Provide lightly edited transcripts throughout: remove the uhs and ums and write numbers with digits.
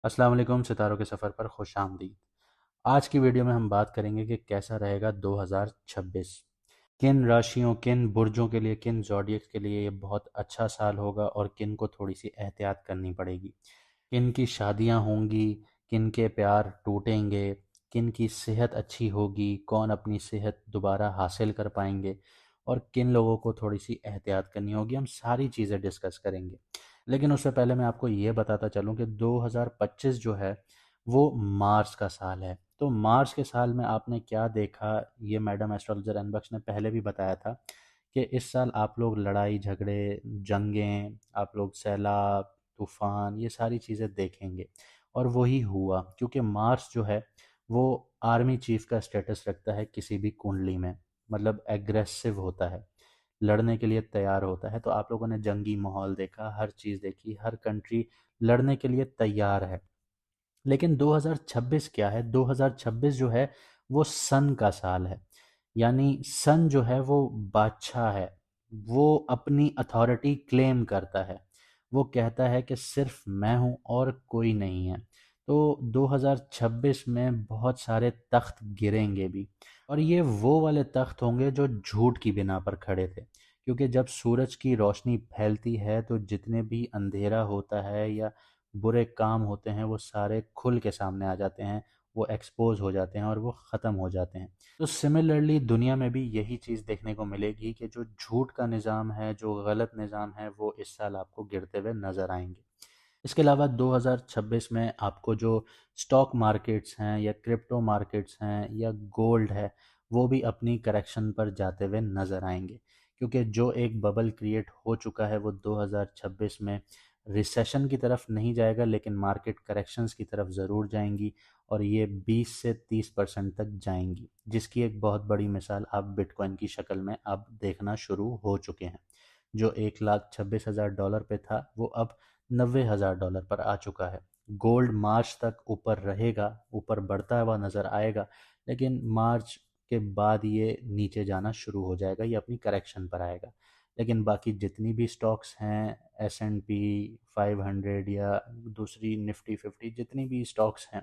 अस्सलाम वालेकुम। सितारों के सफ़र पर खुश आमदीद। आज की वीडियो में हम बात करेंगे कि कैसा रहेगा 2026। किन राशियों, किन बुर्जों के लिए, किन ज़ोडिएक के लिए ये बहुत अच्छा साल होगा और किन को थोड़ी सी एहतियात करनी पड़ेगी। किन की शादियां होंगी, किन के प्यार टूटेंगे, किन की सेहत अच्छी होगी, कौन अपनी सेहत दोबारा हासिल कर पाएंगे और किन लोगों को थोड़ी सी एहतियात करनी होगी। हम सारी चीज़ें डिस्कस करेंगे। लेकिन उससे पहले मैं आपको ये बताता चलूँ कि 2025 जो है वो मार्स का साल है। तो मार्स के साल में आपने क्या देखा, ये मैडम एस्ट्रोलॉजर अनबक्श ने पहले भी बताया था कि इस साल आप लोग लड़ाई झगड़े, जंगें, आप लोग सैलाब, तूफान, ये सारी चीज़ें देखेंगे। और वही हुआ, क्योंकि मार्स जो है वो आर्मी चीफ का स्टेटस रखता है किसी भी कुंडली में। मतलब एग्रेसिव होता है, लड़ने के लिए तैयार होता है। तो आप लोगों ने जंगी माहौल देखा, हर चीज़ देखी, हर कंट्री लड़ने के लिए तैयार है। लेकिन 2026 क्या है? 2026 जो है वो सन का साल है। यानी सन जो है वो बादशाह है। वो अपनी अथॉरिटी क्लेम करता है। वो कहता है कि सिर्फ मैं हूँ और कोई नहीं है। तो 2026 में बहुत सारे तख्त गिरेंगे भी। और ये वो वाले तख्त होंगे जो झूठ की बिना पर खड़े थे। क्योंकि जब सूरज की रोशनी फैलती है तो जितने भी अंधेरा होता है या बुरे काम होते हैं वो सारे खुल के सामने आ जाते हैं, वो एक्सपोज हो जाते हैं और वो ख़त्म हो जाते हैं। तो सिमिलरली दुनिया में भी यही चीज़ देखने को मिलेगी कि जो झूठ का निज़ाम है, जो गलत निज़ाम है, वो इस साल आपको गिरते हुए नज़र आएंगे। इसके अलावा 2026 में आपको जो स्टॉक मार्केट्स हैं या क्रिप्टो मार्केट्स हैं या गोल्ड है, वो भी अपनी करेक्शन पर जाते हुए नज़र आएंगे। क्योंकि जो एक बबल क्रिएट हो चुका है वो 2026 में रिसेशन की तरफ नहीं जाएगा, लेकिन मार्केट करेक्शंस की तरफ ज़रूर जाएंगी और ये 20 से 30% तक जाएंगी, जिसकी एक बहुत बड़ी मिसाल आप बिटकॉइन की शक्ल में अब देखना शुरू हो चुके हैं। जो $1,26,000 पे था वो अब $90,000 पर आ चुका है। गोल्ड मार्च तक ऊपर रहेगा, ऊपर बढ़ता हुआ नज़र आएगा, लेकिन मार्च के बाद ये नीचे जाना शुरू हो जाएगा, ये अपनी करेक्शन पर आएगा। लेकिन बाकी जितनी भी स्टॉक्स हैं, S&P 500 या दूसरी निफ्टी 50, जितनी भी स्टॉक्स हैं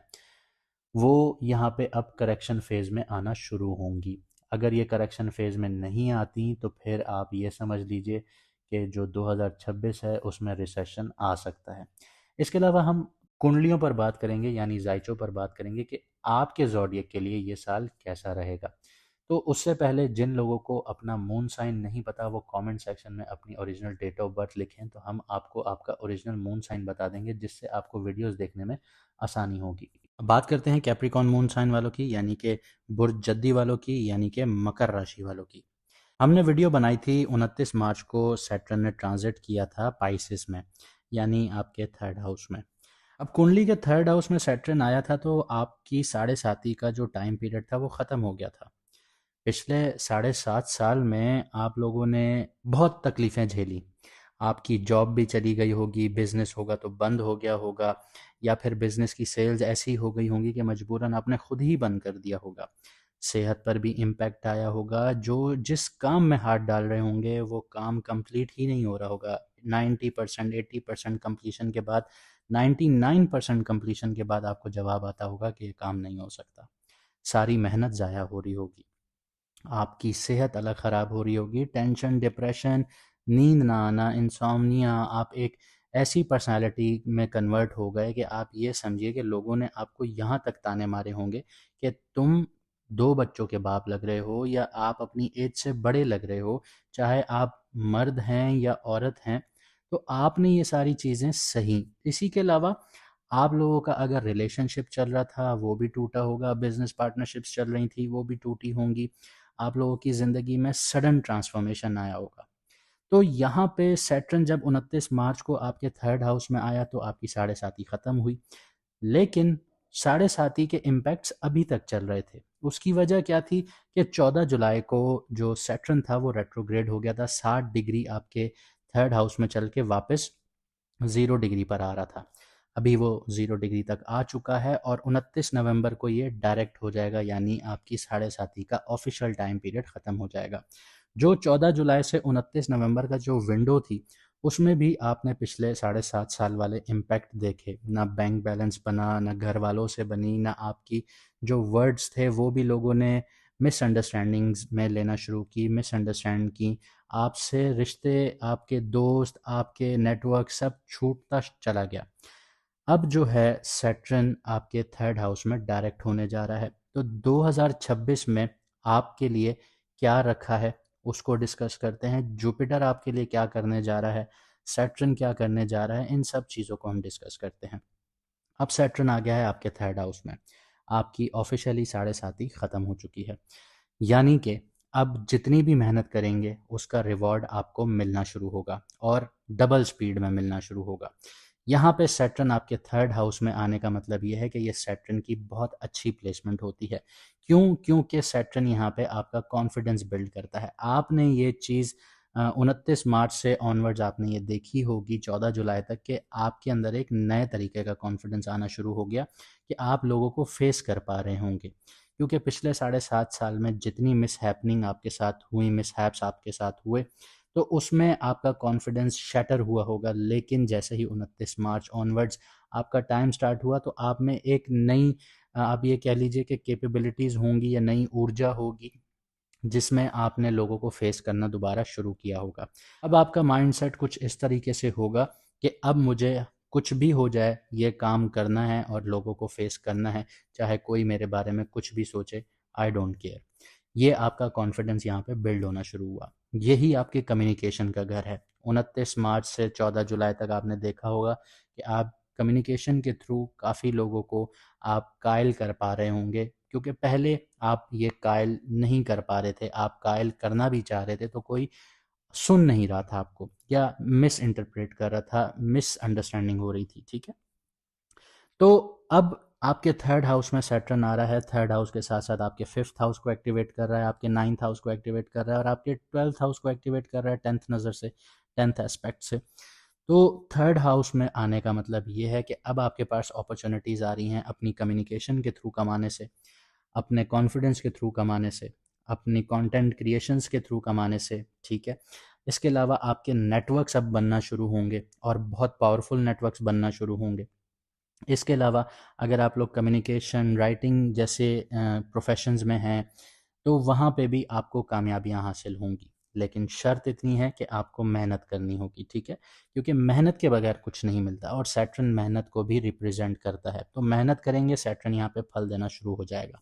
वो यहाँ पे अब करेक्शन फेज़ में आना शुरू होंगी। अगर ये करेक्शन फेज़ में नहीं आती तो फिर आप ये समझ लीजिए कि जो 2026 है उसमें रिसेशन आ सकता है। इसके अलावा हम कुंडलियों पर बात करेंगे, यानी जायचों पर बात करेंगे कि आपके ज़ोडिएक के लिए ये साल कैसा रहेगा। तो उससे पहले जिन लोगों को अपना मून साइन नहीं पता वो कमेंट सेक्शन में अपनी ओरिजिनल डेट ऑफ बर्थ लिखें, तो हम आपको आपका ओरिजिनल मून साइन बता देंगे, जिससे आपको वीडियोस देखने में आसानी होगी। अब बात करते हैं कैप्रिकॉन मून साइन वालों की, यानी कि बुर्ज जद्दी वालों की, यानी कि मकर राशि वालों की। हमने वीडियो बनाई थी 29 मार्च को, सैटर्न ने ट्रांजिट किया था पाइसिस में, यानी आपके थर्ड हाउस में। अब कुंडली के थर्ड हाउस में सैटर्न आया था तो आपकी साढ़े साथी का जो टाइम पीरियड था वो ख़त्म हो गया था। पिछले 7.5 साल में आप लोगों ने बहुत तकलीफ़ें झेली। आपकी जॉब भी चली गई होगी, बिज़नेस होगा तो बंद हो गया होगा, या फिर बिज़नेस की सेल्स ऐसी हो गई होंगी कि मजबूरन आपने खुद ही बंद कर दिया होगा। सेहत पर भी इम्पैक्ट आया होगा। जो जिस काम में हाथ डाल रहे होंगे वो काम कंप्लीट ही नहीं हो रहा होगा। 90%, 80% कंप्लीशन के बाद, 99% कंप्लीशन के बाद आपको जवाब आता होगा कि ये काम नहीं हो सकता। सारी मेहनत ज़ाया हो रही होगी। आपकी सेहत अलग ख़राब हो रही होगी, टेंशन, डिप्रेशन, नींद ना आना, इंसोम्निया, आप एक ऐसी पर्सनालिटी में कन्वर्ट हो गए कि आप ये समझिए कि लोगों ने आपको यहाँ तक ताने मारे होंगे कि तुम 2 बच्चों के बाप लग रहे हो या आप अपनी एज से बड़े लग रहे हो, चाहे आप मर्द हैं या औरत हैं। तो आपने ये सारी चीज़ें सही। इसी के अलावा आप लोगों का अगर रिलेशनशिप चल रहा था वो भी टूटा होगा, बिजनेस पार्टनरशिप्स चल रही थी वो भी टूटी होंगी। आप लोगों की ज़िंदगी में सडन ट्रांसफॉर्मेशन आया होगा। तो यहाँ पे सैटर्न जब 29 मार्च को आपके थर्ड हाउस में आया तो आपकी साढ़े साती ख़त्म हुई। लेकिन साढ़े साती के इम्पैक्ट्स अभी तक चल रहे थे। उसकी वजह क्या थी कि 14 जुलाई को जो सैटर्न था वो रेट्रोग्रेड हो गया था। 60 डिग्री आपके थर्ड हाउस में चल के वापस 0 डिग्री पर आ रहा था। अभी वो 0 डिग्री तक आ चुका है और 29 नवंबर को ये डायरेक्ट हो जाएगा, यानी आपकी साढ़े साती का ऑफिशियल टाइम पीरियड ख़त्म हो जाएगा। जो 14 जुलाई से 29 नवंबर का जो विंडो थी उसमें भी आपने पिछले 7.5 साल वाले इम्पैक्ट देखे, ना बैंक बैलेंस बना, ना घर वालों से बनी, ना आपकी जो वर्ड्स थे वो भी लोगों ने मिसअंडरस्टैंडिंग्स में लेना शुरू की, मिसअंडरस्टैंड की आपसे, रिश्ते, आपके दोस्त, आपके नेटवर्क सब छूटता चला गया। अब जो है सैटर्न आपके थर्ड हाउस में डायरेक्ट होने जा रहा है, तो 2026 में आपके लिए क्या रखा है उसको डिस्कस करते हैं। जुपिटर आपके लिए क्या करने जा रहा है, सैटर्न क्या करने जा रहा है, इन सब चीज़ों को हम डिस्कस करते हैं। अब सैटर्न आ गया है आपके थर्ड हाउस में, आपकी ऑफिशियली 7.5 ख़त्म हो चुकी है, यानी कि अब जितनी भी मेहनत करेंगे उसका रिवॉर्ड आपको मिलना शुरू होगा और डबल स्पीड में मिलना शुरू होगा। यहाँ पे सैटर्न आपके थर्ड हाउस में आने का मतलब ये है कि ये सैटर्न की बहुत अच्छी प्लेसमेंट होती है। क्यों? क्योंकि सैटर्न यहाँ पे आपका कॉन्फिडेंस बिल्ड करता है। आपने ये चीज़ 29 मार्च से ऑनवर्ड्स आपने ये देखी होगी 14 जुलाई तक कि आपके अंदर एक नए तरीके का कॉन्फिडेंस आना शुरू हो गया कि आप लोगों को फेस कर पा रहे होंगे, क्योंकि पिछले 7.5 साल में जितनी मिस हैपनिंग आपके साथ हुई, मिस हैप्स आपके साथ हुए, तो उसमें आपका कॉन्फिडेंस शैटर हुआ होगा। लेकिन जैसे ही 29 मार्च ऑनवर्ड्स आपका टाइम स्टार्ट हुआ तो आप में एक नई आप ये कह लीजिए कि कैपेबिलिटीज़ होंगी या नई ऊर्जा होगी जिसमें आपने लोगों को फेस करना दोबारा शुरू किया होगा। अब आपका माइंडसेट कुछ इस तरीके से होगा कि अब मुझे कुछ भी हो जाए ये काम करना है और लोगों को फेस करना है, चाहे कोई मेरे बारे में कुछ भी सोचे, आई डोंट केयर। ये आपका कॉन्फिडेंस यहाँ पे बिल्ड होना शुरू हुआ। यही आपके कम्युनिकेशन का घर है। 29 मार्च से 14 जुलाई तक आपने देखा होगा कि आप कम्युनिकेशन के थ्रू काफ़ी लोगों को आप कायल कर पा रहे होंगे, क्योंकि पहले आप ये कायल नहीं कर पा रहे थे। आप कायल करना भी चाह रहे थे तो कोई सुन नहीं रहा था आपको, या मिस इंटरप्रेट कर रहा था, मिस अंडरस्टैंडिंग हो रही थी, ठीक है। तो अब आपके थर्ड हाउस में सैटर्न आ रहा है। थर्ड हाउस के साथ साथ आपके फिफ्थ हाउस को एक्टिवेट कर रहा है, आपके नाइन्थ हाउस को एक्टिवेट कर रहा है और आपके 12th हाउस को एक्टिवेट कर रहा है 10th नज़र से, 10th एस्पेक्ट से। तो थर्ड हाउस में आने का मतलब ये है कि अब आपके पास अपॉर्चुनिटीज़ आ रही हैं अपनी कम्युनिकेशन के थ्रू कमाने से, अपने कॉन्फिडेंस के थ्रू कमाने से, अपनी कंटेंट क्रिएशंस के थ्रू कमाने से, ठीक है। इसके अलावा आपके नेटवर्क्स अब बनना शुरू होंगे और बहुत पावरफुल नेटवर्क्स बनना शुरू होंगे। इसके अलावा अगर आप लोग कम्युनिकेशन, राइटिंग जैसे प्रोफेशंस में हैं तो वहाँ पे भी आपको कामयाबियाँ हासिल होंगी, लेकिन शर्त इतनी है कि आपको मेहनत करनी होगी, ठीक है। क्योंकि मेहनत के बगैर कुछ नहीं मिलता और सैटर्न मेहनत को भी रिप्रेजेंट करता है, तो मेहनत करेंगे सैटर्न यहाँ पे फल देना शुरू हो जाएगा।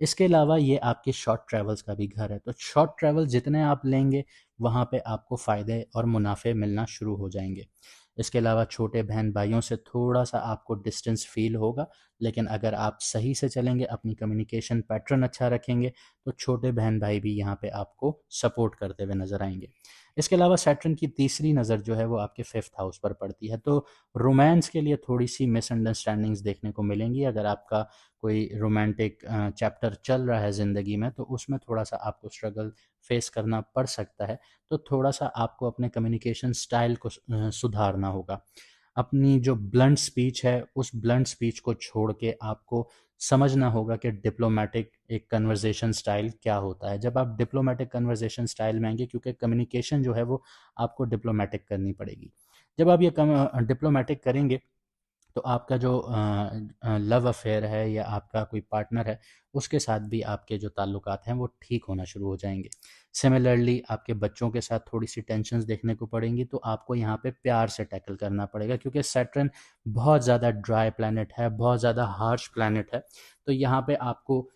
इसके अलावा ये आपके शॉर्ट ट्रैवल्स का भी घर है, तो शॉर्ट ट्रैवल जितने आप लेंगे वहाँ पे आपको फ़ायदे और मुनाफे मिलना शुरू हो जाएंगे। इसके अलावा छोटे बहन भाइयों से थोड़ा सा आपको डिस्टेंस फील होगा, लेकिन अगर आप सही से चलेंगे, अपनी कम्युनिकेशन पैटर्न अच्छा रखेंगे, तो छोटे बहन भाई भी यहाँ पे आपको सपोर्ट करते हुए नज़र आएंगे। इसके अलावा सैटर्न की तीसरी नज़र जो है वो आपके फिफ्थ हाउस पर पड़ती है, तो रोमांस के लिए थोड़ी सी मिसअंडरस्टैंडिंग्स देखने को मिलेंगी। अगर आपका कोई रोमांटिक चैप्टर चल रहा है ज़िंदगी में तो उसमें थोड़ा सा आपको स्ट्रगल फेस करना पड़ सकता है, तो थोड़ा सा आपको अपने कम्युनिकेशन स्टाइल को सुधारना होगा। अपनी जो ब्लंट स्पीच है उस ब्लंट स्पीच को छोड़ के आपको समझना होगा कि डिप्लोमेटिक एक कन्वर्सेशन स्टाइल क्या होता है। जब आप डिप्लोमेटिक कन्वर्सेशन स्टाइल में आएंगे, क्योंकि कम्युनिकेशन जो है वो आपको डिप्लोमेटिक करनी पड़ेगी, जब आप ये डिप्लोमेटिक करेंगे तो आपका जो लव अफेयर है या आपका कोई पार्टनर है उसके साथ भी आपके जो ताल्लुकात हैं वो ठीक होना शुरू हो जाएंगे। सिमिलरली आपके बच्चों के साथ थोड़ी सी टेंशन्स देखने को पड़ेंगी, तो आपको यहाँ पे प्यार से टैकल करना पड़ेगा, क्योंकि सैटर्न बहुत ज़्यादा ड्राई प्लैनेट है, बहुत ज़्यादा हार्श प्लैनेट है। तो यहाँ पे आपको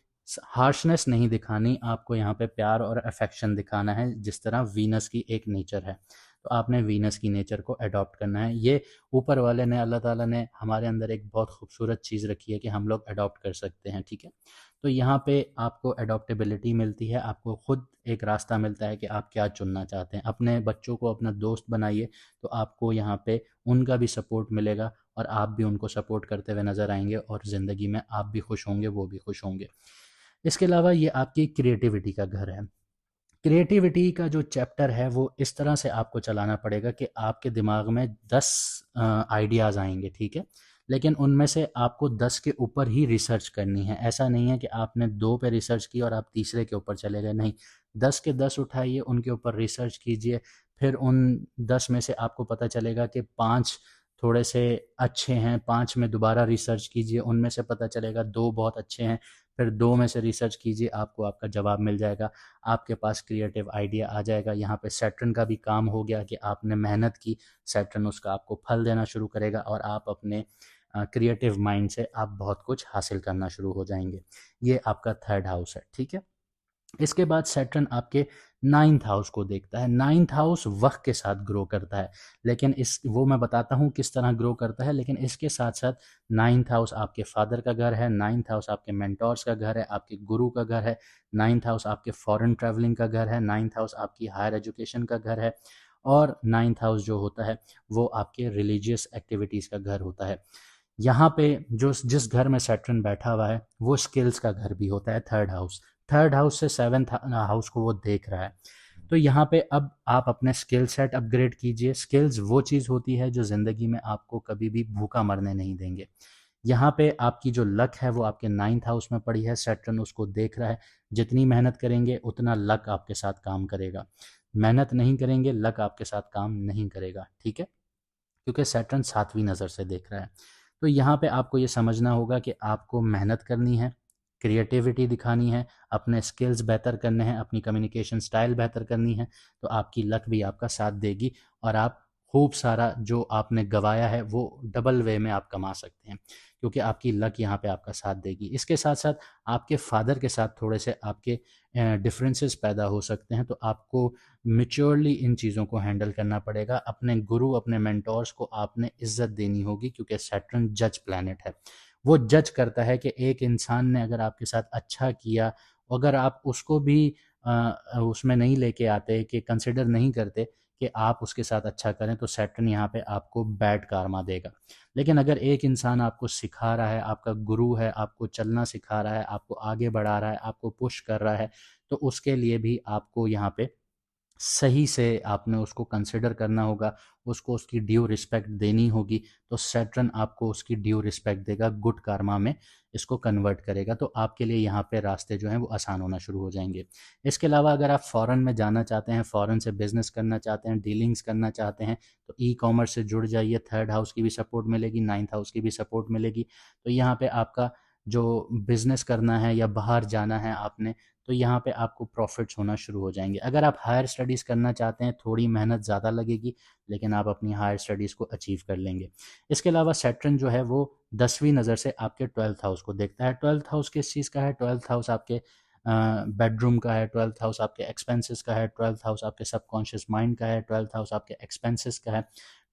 हार्शनेस नहीं दिखानी, आपको यहाँ पे प्यार और अफेक्शन दिखाना है, जिस तरह वीनस की एक नेचर है। तो आपने वीनस की नेचर को अडॉप्ट करना है। ये ऊपर वाले ने, अल्लाह ताला ने हमारे अंदर एक बहुत खूबसूरत चीज़ रखी है कि हम लोग अडॉप्ट कर सकते हैं, ठीक है। तो यहाँ पे आपको अडॉप्टेबिलिटी मिलती है, आपको खुद एक रास्ता मिलता है कि आप क्या चुनना चाहते हैं। अपने बच्चों को अपना दोस्त बनाइए, तो आपको यहाँ पे उनका भी सपोर्ट मिलेगा और आप भी उनको सपोर्ट करते हुए नज़र आएंगे और ज़िंदगी में आप भी खुश होंगे, वो भी खुश होंगे। इसके अलावा ये आपकी क्रिएटिविटी का घर है। क्रिएटिविटी का जो चैप्टर है वो इस तरह से आपको चलाना पड़ेगा कि आपके दिमाग में 10 आइडियाज़ आएंगे, ठीक है। लेकिन उनमें से आपको 10 के ऊपर ही रिसर्च करनी है। ऐसा नहीं है कि आपने 2 पे रिसर्च की और आप तीसरे के ऊपर चले गए, नहीं। 10 के 10 उठाइए, उनके ऊपर रिसर्च कीजिए, फिर उन 10 में से आपको पता चलेगा कि 5 थोड़े से अच्छे हैं, 5 में दोबारा रिसर्च कीजिए, उनमें से पता चलेगा 2 बहुत अच्छे हैं, फिर 2 में से रिसर्च कीजिए, आपको आपका जवाब मिल जाएगा, आपके पास क्रिएटिव आइडिया आ जाएगा। यहाँ पे सैटर्न का भी काम हो गया कि आपने मेहनत की, सैटर्न उसका आपको फल देना शुरू करेगा और आप अपने क्रिएटिव माइंड से आप बहुत कुछ हासिल करना शुरू हो जाएंगे। ये आपका थर्ड हाउस है, ठीक है। इसके बाद सैटर्न आपके नाइन्थ हाउस को देखता है। नाइन्थ हाउस वक्त के साथ ग्रो करता है, लेकिन इस वो मैं बताता हूँ किस तरह ग्रो करता है, लेकिन इसके साथ साथ नाइन्थ हाउस आपके फादर का घर है, नाइन्थ हाउस आपके मेंटोर्स का घर है, आपके गुरु का घर है, नाइन्थ हाउस आपके फॉरेन ट्रैवलिंग का घर है, नाइन्थ हाउस आपकी हायर एजुकेशन का घर है, और नाइन्थ हाउस जो होता है वो आपके रिलीजियस एक्टिविटीज़ का घर होता है। यहाँ पे जो जिस घर में सैटर्न बैठा हुआ है वो स्किल्स का घर भी होता है, थर्ड हाउस। थर्ड हाउस से सेवन्थ हाउस को वो देख रहा है। तो यहाँ पे अब आप अपने स्किल सेट अपग्रेड कीजिए। स्किल्स वो चीज़ होती है जो ज़िंदगी में आपको कभी भी भूखा मरने नहीं देंगे। यहाँ पे आपकी जो लक है वो आपके नाइन्थ हाउस में पड़ी है, सैटर्न उसको देख रहा है। जितनी मेहनत करेंगे उतना लक आपके साथ काम करेगा, मेहनत नहीं करेंगे लक आपके साथ काम नहीं करेगा, ठीक है, क्योंकि सैटर्न सातवीं नज़र से देख रहा है। तो यहाँ पे आपको ये समझना होगा कि आपको मेहनत करनी है, क्रिएटिविटी दिखानी है, अपने स्किल्स बेहतर करने हैं, अपनी कम्युनिकेशन स्टाइल बेहतर करनी है, तो आपकी लक भी आपका साथ देगी और आप खूब सारा जो आपने गवाया है वो डबल वे में आप कमा सकते हैं, क्योंकि आपकी लक यहाँ पे आपका साथ देगी। इसके साथ साथ आपके फादर के साथ थोड़े से आपके डिफरेंसेस पैदा हो सकते हैं, तो आपको मिच्योरली इन चीज़ों को हैंडल करना पड़ेगा। अपने गुरु, अपने मेंटोर्स को आपने इज्जत देनी होगी, क्योंकि सैटर्न जज प्लैनेट है। वो जज करता है कि एक इंसान ने अगर आपके साथ अच्छा किया, अगर आप उसको भी उसमें नहीं लेके आते कि कंसिडर नहीं करते कि आप उसके साथ अच्छा करें, तो सैटर्न यहाँ पे आपको बैड कारमा देगा। लेकिन अगर एक इंसान आपको सिखा रहा है, आपका गुरु है, आपको चलना सिखा रहा है, आपको आगे बढ़ा रहा है, आपको पुश कर रहा है, तो उसके लिए भी आपको यहाँ पे सही से आपने उसको कंसिडर करना होगा, उसको उसकी ड्यू रिस्पेक्ट देनी होगी। तो सैटर्न आपको उसकी ड्यू रिस्पेक्ट देगा, गुड कार्मा में इसको कन्वर्ट करेगा, तो आपके लिए यहाँ पे रास्ते जो हैं वो आसान होना शुरू हो जाएंगे। इसके अलावा अगर आप फ़ॉरेन में जाना चाहते हैं, फ़ॉरेन से बिज़नेस करना चाहते हैं, डीलिंग्स करना चाहते हैं, तो ई कॉमर्स से जुड़ जाइए। थर्ड हाउस की भी सपोर्ट मिलेगी, नाइन्थ हाउस की भी सपोर्ट मिलेगी। तो यहाँ पे आपका जो बिज़नेस करना है या बाहर जाना है आपने, तो यहाँ पे आपको प्रॉफिट्स होना शुरू हो जाएंगे। अगर आप हायर स्टडीज़ करना चाहते हैं, थोड़ी मेहनत ज़्यादा लगेगी, लेकिन आप अपनी हायर स्टडीज़ को अचीव कर लेंगे। इसके अलावा सैटर्न जो है वो 10वीं नज़र से आपके 12th हाउस को देखता है। 12th हाउस किस चीज़ का है? 12th हाउस आपके बेडरूम का है, 12th हाउस आपके एक्सपेंसेस का है, 12th हाउस आपके सबकॉन्शियस माइंड का है, 12th हाउस आपके एक्सपेंसेस का है,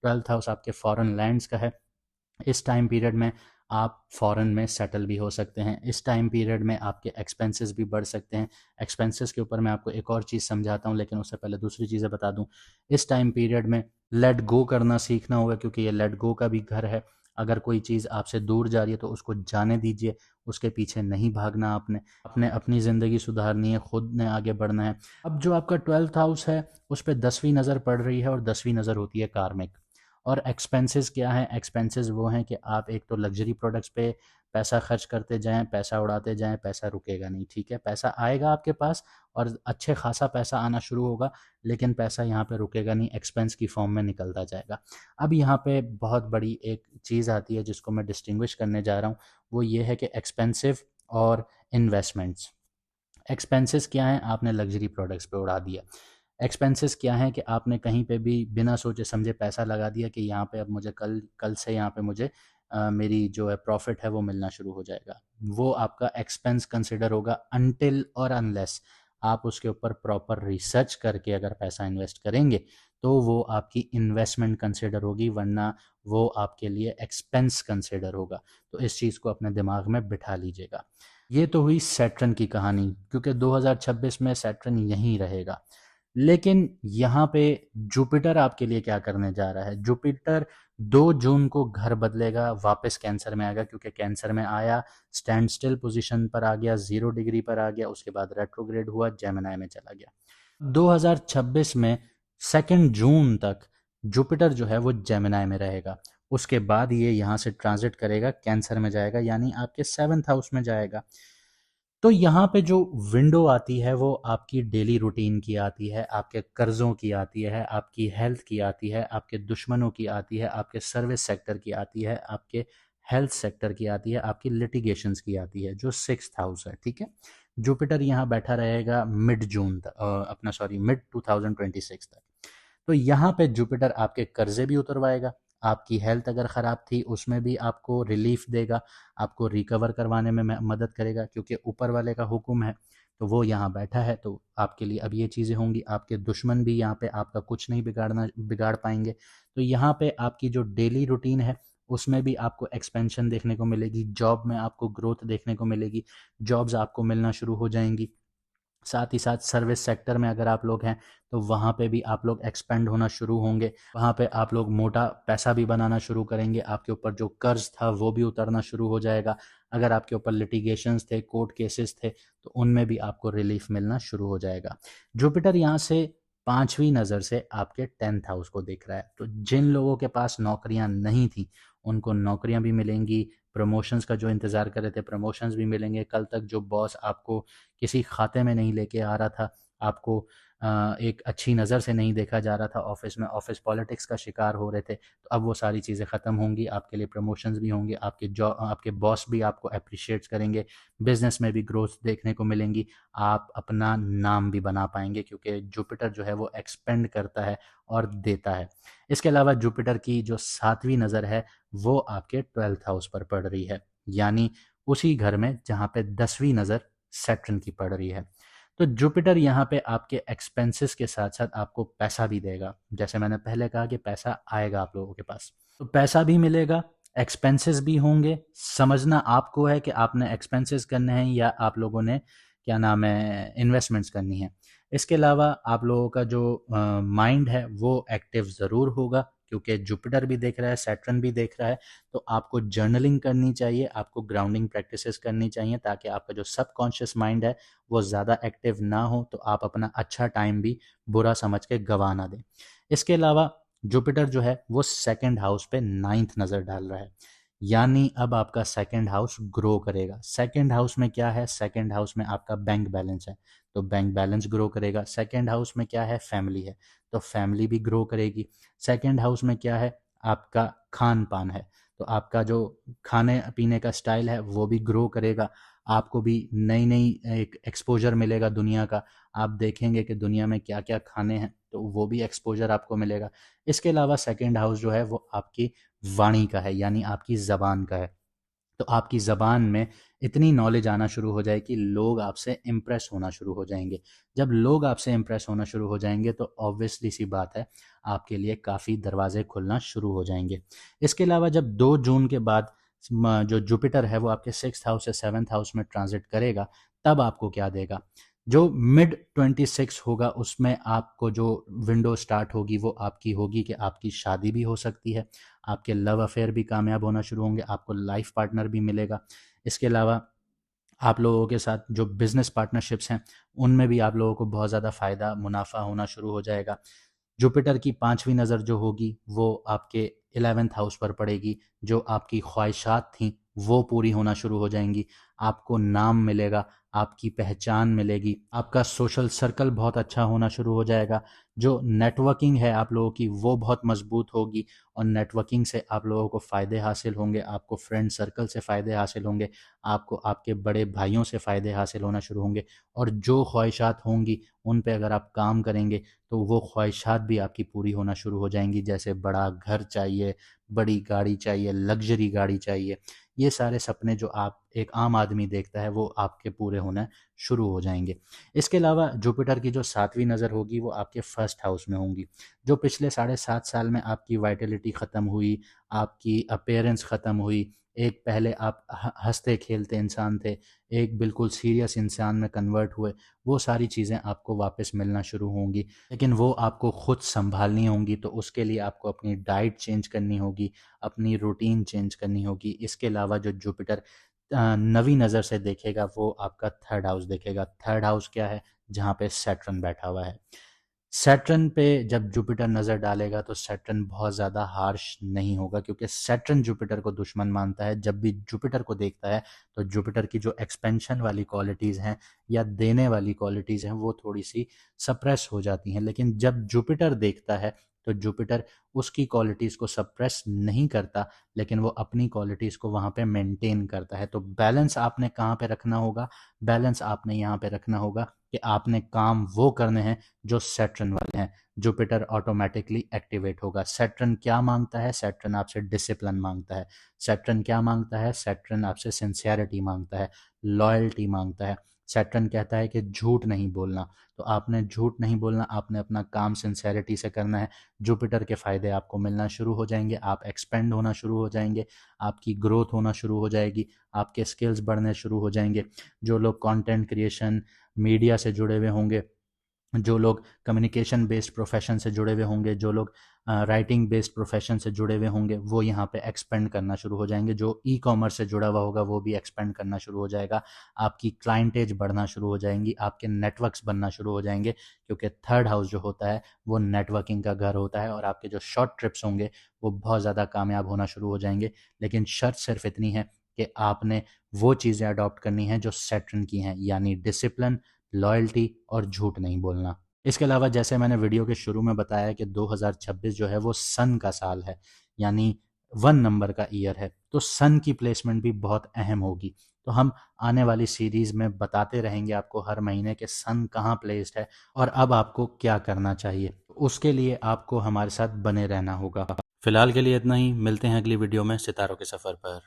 12th हाउस आपके फॉरेन लैंड्स का है। इस टाइम पीरियड में आप फॉरेन में सेटल भी हो सकते हैं। इस टाइम पीरियड में आपके एक्सपेंसेस भी बढ़ सकते हैं। एक्सपेंसेस के ऊपर मैं आपको एक और चीज़ समझाता हूँ, लेकिन उससे पहले दूसरी चीज़ें बता दूँ। इस टाइम पीरियड में लेट गो करना सीखना होगा, क्योंकि ये लेट गो का भी घर है। अगर कोई चीज़ आपसे दूर जा रही है तो उसको जाने दीजिए, उसके पीछे नहीं भागना। आपने अपने अपनी ज़िंदगी सुधारनी है, खुद ने आगे बढ़ना है। अब जो आपका 12th हाउस है उस पर 10वीं नज़र पड़ रही है, और 10वीं नज़र होती है कार्मिक। और एक्सपेंसेस क्या हैं? एक्सपेंसेस वो हैं कि आप एक तो लग्जरी प्रोडक्ट्स पे पैसा खर्च करते जाएं, पैसा उड़ाते जाएं, पैसा रुकेगा नहीं, ठीक है। पैसा आएगा आपके पास और अच्छे खासा पैसा आना शुरू होगा, लेकिन पैसा यहाँ पे रुकेगा नहीं, एक्सपेंस की फॉर्म में निकलता जाएगा। अब यहाँ पे बहुत बड़ी एक चीज़ आती है जिसको मैं डिस्टिंग्विश करने जा रहा हूँ, वो ये है कि एक्सपेंसिव और इन्वेस्टमेंट्स। एक्सपेंसेस क्या हैं? आपने लग्जरी प्रोडक्ट्स पे उड़ा दिया। एक्सपेंसेस क्या हैं कि आपने कहीं पे भी बिना सोचे समझे पैसा लगा दिया कि यहाँ पे अब मुझे कल कल से यहाँ पे मुझे मेरी जो है प्रॉफिट है वो मिलना शुरू हो जाएगा। वो आपका एक्सपेंस कंसिडर होगा अनटिल और अनलेस आप उसके ऊपर प्रॉपर रिसर्च करके अगर पैसा इन्वेस्ट करेंगे तो वो आपकी इन्वेस्टमेंट कंसिडर होगी, वरना वो आपके लिए एक्सपेंस कंसिडर होगा। तो इस चीज़ को अपने दिमाग में बिठा लीजिएगा। ये तो हुई सैटर्न की कहानी, क्योंकि 2026 में सैटर्न यहीं रहेगा। लेकिन यहाँ पे जुपिटर आपके लिए क्या करने जा रहा है? जुपिटर 2 जून को घर बदलेगा, वापस कैंसर में आएगा, क्योंकि कैंसर में आया, स्टैंड स्टिल पोजीशन पर आ गया, 0 डिग्री पर आ गया, उसके बाद रेट्रोग्रेड हुआ, जेमिनी में चला गया। 2026 में 2 जून तक जुपिटर जो है वो जेमिनी में रहेगा। उसके बाद ये यहाँ से ट्रांजिट करेगा, कैंसर में जाएगा, यानी आपके 7th हाउस में जाएगा। तो यहाँ पे जो विंडो आती है वो आपकी डेली रूटीन की आती है, आपके कर्ज़ों की आती है, आपकी हेल्थ की आती है, आपके दुश्मनों की आती है, आपके सर्विस सेक्टर की आती है, आपके हेल्थ सेक्टर की आती है, आपकी लिटिगेशंस की आती है, जो 6th हाउस है, ठीक है। जुपिटर यहाँ बैठा रहेगा मिड जून तक, अपना सॉरी मिड 2026 तक। तो यहाँ पे जुपिटर आपके कर्जे भी उतरवाएगा, आपकी हेल्थ अगर ख़राब थी उसमें भी आपको रिलीफ देगा, आपको रिकवर करवाने में मदद करेगा, क्योंकि ऊपर वाले का हुक्म है तो वो यहाँ बैठा है, तो आपके लिए अब ये चीज़ें होंगी। आपके दुश्मन भी यहाँ पे आपका कुछ नहीं बिगाड़ पाएंगे। तो यहाँ पे आपकी जो डेली रूटीन है उसमें भी आपको एक्सपेंशन देखने को मिलेगी, जॉब में आपको ग्रोथ देखने को मिलेगी, जॉब्स आपको मिलना शुरू हो जाएंगी। साथ ही साथ सर्विस सेक्टर में अगर आप लोग हैं तो वहाँ पे भी आप लोग एक्सपेंड होना शुरू होंगे, वहाँ पे आप लोग मोटा पैसा भी बनाना शुरू करेंगे, आपके ऊपर जो कर्ज था वो भी उतरना शुरू हो जाएगा। अगर आपके ऊपर लिटिगेशंस थे, कोर्ट केसेस थे, तो उनमें भी आपको रिलीफ मिलना शुरू हो जाएगा। जुपिटर यहाँ से 5वीं नज़र से आपके 10th हाउस को देख रहा है, तो जिन लोगों के पास नौकरियां नहीं थी उनको नौकरियां भी मिलेंगी, प्रमोशंस का जो इंतज़ार कर रहे थे प्रमोशंस भी मिलेंगे। कल तक जो बॉस आपको किसी खाते में नहीं लेके आ रहा था, आपको एक अच्छी नज़र से नहीं देखा जा रहा था ऑफिस में, ऑफिस पॉलिटिक्स का शिकार हो रहे थे, तो अब वो सारी चीज़ें ख़त्म होंगी, आपके लिए प्रमोशंस भी होंगे, आपके बॉस भी आपको अप्रिशिएट करेंगे, बिजनेस में भी ग्रोथ देखने को मिलेंगी, आप अपना नाम भी बना पाएंगे, क्योंकि जुपिटर जो है वो एक्सपेंड करता है और देता है। इसके अलावा जुपिटर की जो 7वीं नज़र है वो आपके 12th हाउस पर पड़ रही है, यानी उसी घर में जहाँ पे 10वीं नज़र सैटर्न की पड़ रही है। तो जुपिटर यहाँ पे आपके एक्सपेंसेस के साथ साथ आपको पैसा भी देगा। जैसे मैंने पहले कहा कि पैसा आएगा आप लोगों के पास, तो पैसा भी मिलेगा, एक्सपेंसेस भी होंगे। समझना आपको है कि आपने एक्सपेंसेस करने हैं या आप लोगों ने क्या नाम है इन्वेस्टमेंट्स करनी है। इसके अलावा आप लोगों का जो माइंड है वो एक्टिव ज़रूर होगा, क्योंकि जुपिटर भी देख रहा है, सैटर्न भी देख रहा है। तो आपको जर्नलिंग करनी चाहिए, आपको ग्राउंडिंग प्रैक्टिसेस करनी चाहिए, ताकि आपका जो सबकॉन्शियस माइंड है वो ज़्यादा एक्टिव ना हो, तो आप अपना अच्छा टाइम भी बुरा समझ के गंवा ना दें। इसके अलावा जुपिटर जो है वो 2nd हाउस पे 9th नज़र डाल रहा है, यानी अब आपका 2nd हाउस ग्रो करेगा। 2nd हाउस में क्या है? 2nd हाउस में आपका बैंक बैलेंस है, तो बैंक बैलेंस ग्रो करेगा। 2nd हाउस में क्या है? फैमिली है, तो फैमिली भी ग्रो करेगी। 2nd हाउस में क्या है? आपका खान पान है, तो आपका जो खाने पीने का स्टाइल है वो भी ग्रो करेगा। आपको भी नई नई एक एक्सपोजर मिलेगा दुनिया का, आप देखेंगे कि दुनिया में क्या क्या खाने हैं, तो वो भी एक्सपोजर आपको मिलेगा। इसके अलावा 2nd हाउस जो है वो आपकी वाणी का है, यानी आपकी ज़बान का है, तो आपकी ज़बान में इतनी नॉलेज आना शुरू हो जाए कि लोग आपसे इम्प्रेस होना शुरू हो जाएंगे। जब लोग आपसे इम्प्रेस होना शुरू हो जाएंगे तो ऑब्वियसली सी बात है आपके लिए काफ़ी दरवाजे खुलना शुरू हो जाएंगे। इसके अलावा जब 2 जून के बाद जो जुपिटर है वो आपके 6th हाउस से 7th हाउस में ट्रांजिट करेगा, तब आपको क्या देगा? जो मिड 26 होगा उसमें आपको जो विंडो स्टार्ट होगी वो आपकी होगी कि आपकी शादी भी हो सकती है, आपके लव अफेयर भी कामयाब होना शुरू होंगे, आपको लाइफ पार्टनर भी मिलेगा। इसके अलावा आप लोगों के साथ जो बिज़नेस पार्टनरशिप्स हैं उनमें भी आप लोगों को बहुत ज़्यादा फ़ायदा मुनाफा होना शुरू हो जाएगा। जुपिटर की 5वीं नज़र जो होगी वो आपके 11th हाउस पर पड़ेगी, जो आपकी ख्वाहिशात थीं वो पूरी होना शुरू हो जाएंगी, आपको नाम मिलेगा, आपकी पहचान मिलेगी, आपका सोशल सर्कल बहुत अच्छा होना शुरू हो जाएगा, जो नेटवर्किंग है आप लोगों की वो बहुत मजबूत होगी, और नेटवर्किंग से आप लोगों को फ़ायदे हासिल होंगे, आपको फ्रेंड सर्कल से फ़ायदे हासिल होंगे, आपको आपके बड़े भाइयों से फ़ायदे हासिल होना शुरू होंगे, और जो ख्वाहिशात होंगी उन पे अगर आप काम करेंगे तो वो ख्वाहिशात भी आपकी पूरी होना शुरू हो जाएंगी। जैसे बड़ा घर चाहिए, बड़ी गाड़ी चाहिए, लग्जरी गाड़ी चाहिए, ये सारे सपने जो आप एक आम आदमी देखता है वो आपके पूरे होना शुरू हो जाएंगे। इसके अलावा जुपिटर की जो 7वीं नज़र होगी वो आपके 1st हाउस में होंगी। जो पिछले 7.5 साल में आपकी वाइटलिटी ख़त्म हुई, आपकी अपीयरेंस ख़त्म हुई, एक पहले आप हंसते खेलते इंसान थे, एक बिल्कुल सीरियस इंसान में कन्वर्ट हुए, वो सारी चीज़ें आपको वापस मिलना शुरू होंगी, लेकिन वो आपको खुद संभालनी होंगी। तो उसके लिए आपको अपनी डाइट चेंज करनी होगी, अपनी रूटीन चेंज करनी होगी। इसके अलावा जो जुपिटर नवी नज़र से देखेगा वो आपका 3rd हाउस देखेगा। 3rd हाउस क्या है? जहाँ पे सैटर्न बैठा हुआ है। सैटर्न पे जब जुपिटर नज़र डालेगा तो सैटर्न बहुत ज़्यादा हार्श नहीं होगा, क्योंकि सैटर्न जुपिटर को दुश्मन मानता है। जब भी जुपिटर को देखता है तो जुपिटर की जो एक्सपेंशन वाली क्वालिटीज़ हैं या देने वाली क्वालिटीज़ हैं वो थोड़ी सी सप्रेस हो जाती हैं। लेकिन जब जुपिटर देखता है तो जुपिटर उसकी क्वालिटीज़ को सप्रेस नहीं करता, लेकिन वो अपनी क्वालिटीज़ को वहाँ पे मेंटेन करता है। तो बैलेंस आपने कहाँ पे रखना होगा? बैलेंस आपने यहाँ पे रखना होगा कि आपने काम वो करने हैं जो सैटर्न वाले हैं। जुपिटर ऑटोमेटिकली एक्टिवेट होगा। सैटर्न क्या मांगता है? सैटर्न आपसे डिसिप्लिन मांगता है। सैटर्न क्या मांगता है? सैटर्न आपसे सिंसियरिटी मांगता है, लॉयल्टी मांगता है। सैटर्न कहता है कि झूठ नहीं बोलना, तो आपने झूठ नहीं बोलना, आपने अपना काम सिंसियरिटी से करना है। जुपिटर के फ़ायदे आपको मिलना शुरू हो जाएंगे, आप एक्सपेंड होना शुरू हो जाएंगे, आपकी ग्रोथ होना शुरू हो जाएगी, आपके स्किल्स बढ़ने शुरू हो जाएंगे। जो लोग कंटेंट क्रिएशन, मीडिया से जुड़े हुए होंगे, जो लोग कम्युनिकेशन बेस्ड प्रोफेशन से जुड़े हुए होंगे, जो लोग राइटिंग बेस्ड प्रोफेशन से जुड़े हुए होंगे, वो यहाँ पे एक्सपेंड करना शुरू हो जाएंगे। जो ई कॉमर्स से जुड़ा हुआ होगा वो भी एक्सपेंड करना शुरू हो जाएगा। आपकी क्लाइंटेज बढ़ना शुरू हो जाएंगी, आपके नेटवर्क्स बनना शुरू हो जाएंगे, क्योंकि थर्ड हाउस जो होता है वो नेटवर्किंग का घर होता है। और आपके जो शॉर्ट ट्रिप्स होंगे वो बहुत ज़्यादा कामयाब होना शुरू हो जाएंगे। लेकिन शर्त सिर्फ इतनी है कि आपने वो चीज़ें अडॉप्ट करनी हैं जो सैटर्न की हैं, यानी डिसिप्लिन, लॉयल्टी और झूठ नहीं बोलना। इसके अलावा जैसे मैंने वीडियो के शुरू में बताया कि 2026 जो है वो सन का साल है, यानी 1 नंबर का ईयर है, तो सन की प्लेसमेंट भी बहुत अहम होगी। तो हम आने वाली सीरीज़ में बताते रहेंगे आपको हर महीने के सन कहाँ प्लेस्ड है और अब आपको क्या करना चाहिए। उसके लिए आपको हमारे साथ बने रहना होगा। फिलहाल के लिए इतना ही, मिलते हैं अगली वीडियो में सितारों के सफ़र पर।